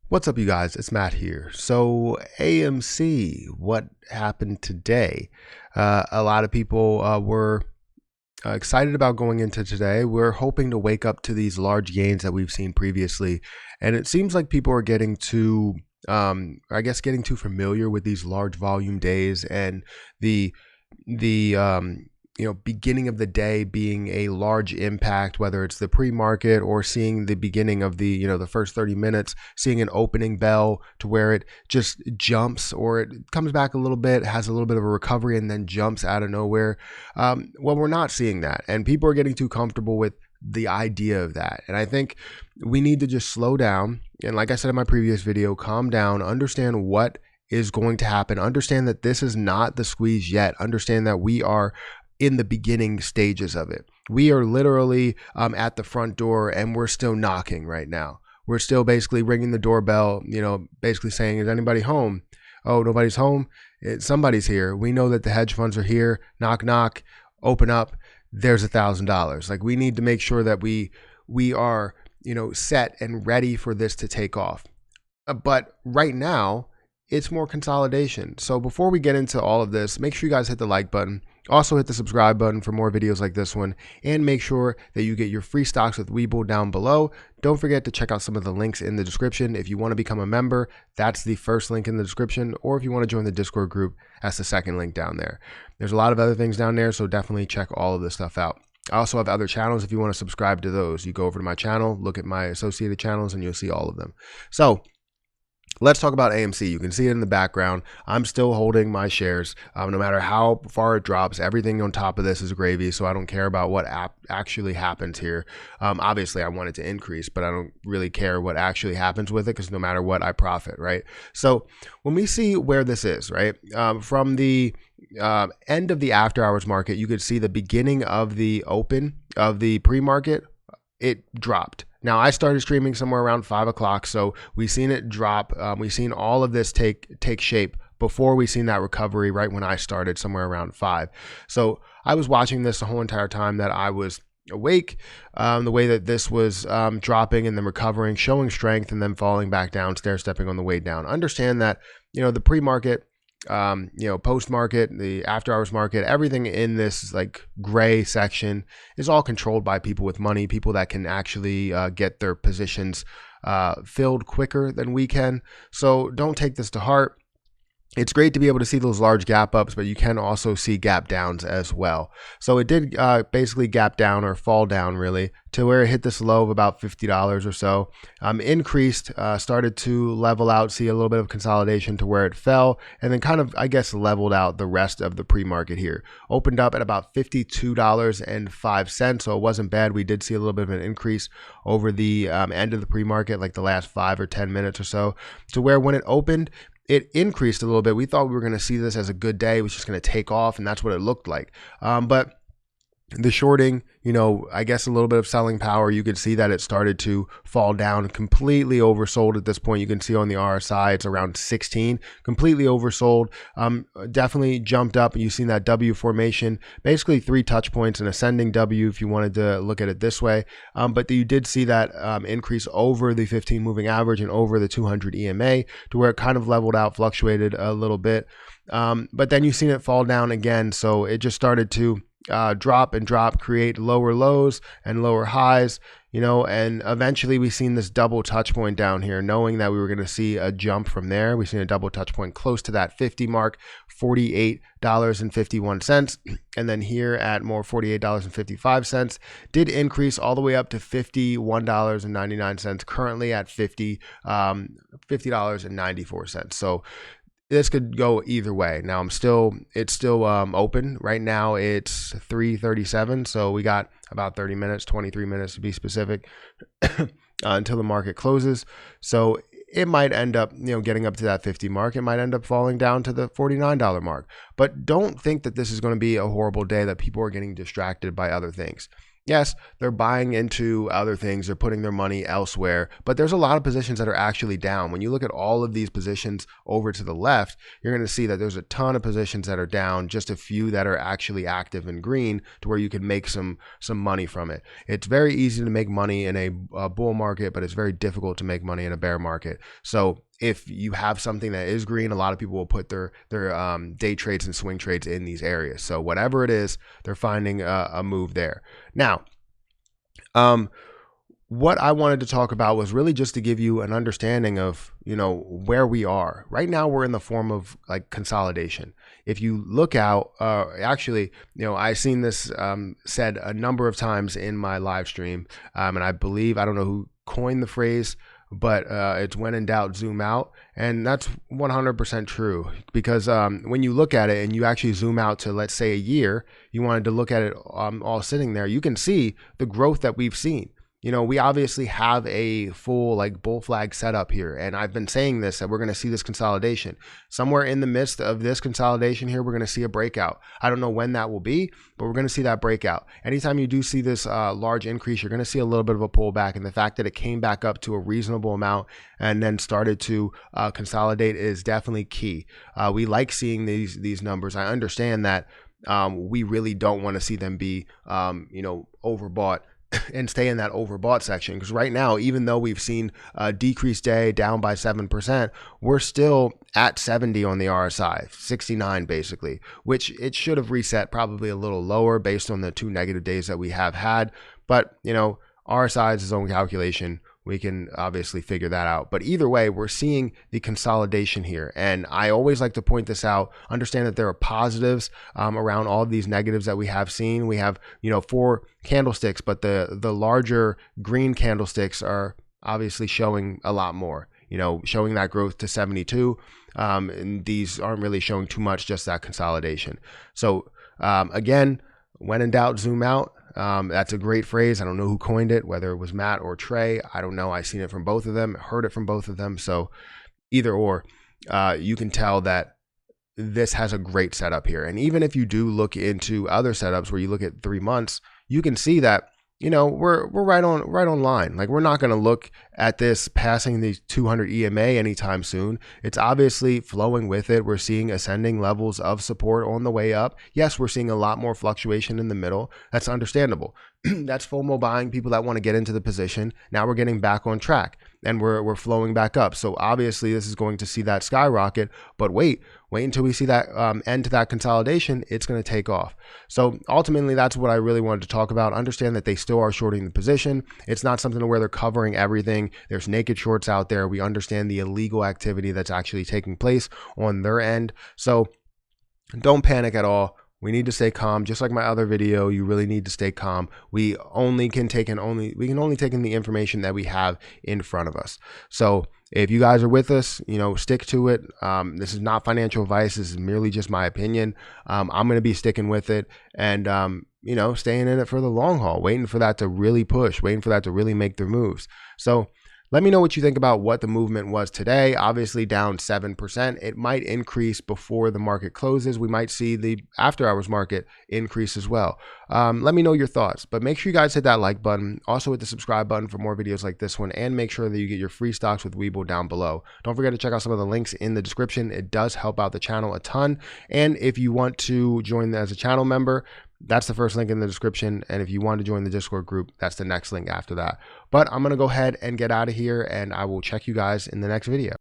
What's up, you guys? It's Matt here. So, AMC, what happened today? A lot of people were excited about going into today. We're hoping to wake up to these large gains that we've seen previously. And it seems like people are getting too, getting too familiar with these large volume days and the beginning of the day being a large impact, whether it's the pre-market or seeing the beginning of the first 30 minutes, seeing an opening bell to where it just jumps or it comes back a little bit, has a little bit of a recovery and then jumps out of nowhere. Well, we're not seeing that, and people are getting too comfortable with the idea of that. And I think we need to just slow down. And like I said in my previous video, calm down, understand what is going to happen, understand that this is not the squeeze yet, understand that we are in the beginning stages of it. We are literally at the front door and we're still knocking right now. We're still basically ringing the doorbell, basically saying, is anybody home? Oh, nobody's home. Somebody's here. We know that the hedge funds are here. Knock, knock, open up. There's $1,000. Like, we need to make sure that we are, set and ready for this to take off. But right now, it's more consolidation. So before we get into all of this, make sure you guys hit the like button. Also hit the subscribe button for more videos like this one, and make sure that you get your free stocks with Webull down below. Don't forget to check out some of the links in the description. If you want to become a member, that's the first link in the description, or if you want to join the Discord group, that's the second link down there. There's a lot of other things down there, so definitely check all of this stuff out. I also have other channels if you want to subscribe to those. You go over to my channel, look at my associated channels, and you'll see all of them. So let's talk about AMC. You can see it in the background. I'm still holding my shares. No matter how far it drops, everything on top of this is gravy, so I don't care about what actually happens here. Obviously, I want it to increase, but I don't really care what actually happens with it because no matter what, I profit, right? So when we see where this is, right, from the end of the after hours market, you could see the beginning of the open of the pre-market. It dropped. Now, I started streaming somewhere around 5 o'clock, so we've seen it drop. We've seen all of this take shape before we seen that recovery right when I started somewhere around 5. So I was watching this the whole entire time that I was awake, the way that this was dropping and then recovering, showing strength, and then falling back down, stair-stepping on the way down. Understand that, the pre-market, post-market, the after-hours market, everything in this like gray section is all controlled by people with money, people that can actually get their positions filled quicker than we can. So don't take this to heart. It's great to be able to see those large gap ups, but you can also see gap downs as well. So it did basically gap down or fall down really to where it hit this low of about $50 or so. Increased, started to level out, see a little bit of consolidation to where it fell, and then kind of, I guess, leveled out the rest of the pre-market here. Opened up at about $52.05, so it wasn't bad. We did see a little bit of an increase over the end of the pre-market, like the last 5 or 10 minutes or so, to where when it opened, it increased a little bit. We thought we were going to see this as a good day. It was just going to take off, and that's what it looked like. But the shorting, I guess a little bit of selling power, you could see that it started to fall down, completely oversold at this point. You can see on the RSI, it's around 16, completely oversold. Definitely jumped up, and you've seen that W formation, basically 3 touch points, an ascending W if you wanted to look at it this way. But you did see that increase over the 15 moving average and over the 200 EMA to where it kind of leveled out, fluctuated a little bit. But then you've seen it fall down again. So it just started to drop and drop, create lower lows and lower highs, and eventually we've seen this double touch point down here, knowing that we were going to see a jump from there. We've seen a double touch point close to that 50 mark, $48.51. And then here at more $48.55, did increase all the way up to $51.99, currently at $50.94. So this could go either way. Now it's still open right now. It's 3:37, so we got about 30 minutes, 23 minutes to be specific, until the market closes. So it might end up, getting up to that 50 mark. It might end up falling down to the $49 mark. But don't think that this is going to be a horrible day, that people are getting distracted by other things. Yes, they're buying into other things, they're putting their money elsewhere, but there's a lot of positions that are actually down. When you look at all of these positions over to the left, you're going to see that there's a ton of positions that are down, just a few that are actually active in green to where you can make some money from it. It's very easy to make money in a bull market, but it's very difficult to make money in a bear market. So if you have something that is green, a lot of people will put their day trades and swing trades in these areas. So whatever it is, they're finding a move there. Now, what I wanted to talk about was really just to give you an understanding of, where we are. Right now, we're in the form of like consolidation. If you look out, actually, I've seen this said a number of times in my live stream, and I believe, I don't know who coined the phrase, but it's when in doubt, zoom out. And that's 100% true, because when you look at it and you actually zoom out to, let's say, a year, you wanted to look at it all sitting there, you can see the growth that we've seen. We obviously have a full like bull flag setup here. And I've been saying this, that we're going to see this consolidation. Somewhere in the midst of this consolidation here, we're going to see a breakout. I don't know when that will be, but we're going to see that breakout. Anytime you do see this large increase, you're going to see a little bit of a pullback. And the fact that it came back up to a reasonable amount and then started to consolidate is definitely key. We like seeing these numbers. I understand that we really don't want to see them be, overbought and stay in that overbought section, because right now, even though we've seen a decreased day down by 7%, we're still at 70 on the RSI, 69 basically, which it should have reset probably a little lower based on the 2 negative days that we have had. But RSI is its own calculation. We can obviously figure that out. But either way, we're seeing the consolidation here. And I always like to point this out, understand that there are positives around all of these negatives that we have seen. We have, 4 candlesticks, but the larger green candlesticks are obviously showing a lot more, showing that growth to 72. And these aren't really showing too much, just that consolidation. So again, when in doubt, zoom out. That's a great phrase. I don't know who coined it, whether it was Matt or Trey. I don't know. I've seen it from both of them, heard it from both of them. So either or, you can tell that this has a great setup here. And even if you do look into other setups where you look at 3 months, you can see that, we're right on line. Like, we're not going to look at this passing the 200 EMA anytime soon. It's obviously flowing with it. We're seeing ascending levels of support on the way up. Yes, we're seeing a lot more fluctuation in the middle. That's understandable. That's FOMO buying, people that want to get into the position. Now we're getting back on track and we're flowing back up. So obviously this is going to see that skyrocket, but wait until we see that end to that consolidation. It's going to take off. So ultimately, that's what I really wanted to talk about. Understand that they still are shorting the position. It's not something where they're covering everything. There's naked shorts out there. We understand the illegal activity that's actually taking place on their end. So don't panic at all. We need to stay calm. Just like my other video, you really need to stay calm. We can only take in the information that we have in front of us. So if you guys are with us, stick to it. This is not financial advice. This is merely just my opinion. I'm going to be sticking with it and, staying in it for the long haul, waiting for that to really push, waiting for that to really make their moves. So let me know what you think about what the movement was today. Obviously down 7%. It might increase before the market closes. We might see the after hours market increase as well. Let me know your thoughts, but make sure you guys hit that like button. Also hit the subscribe button for more videos like this one, and make sure that you get your free stocks with Webull down below. Don't forget to check out some of the links in the description. It does help out the channel a ton. And if you want to join as a channel member, that's the first link in the description. And if you want to join the Discord group, that's the next link after that. But I'm going to go ahead and get out of here, and I will check you guys in the next video.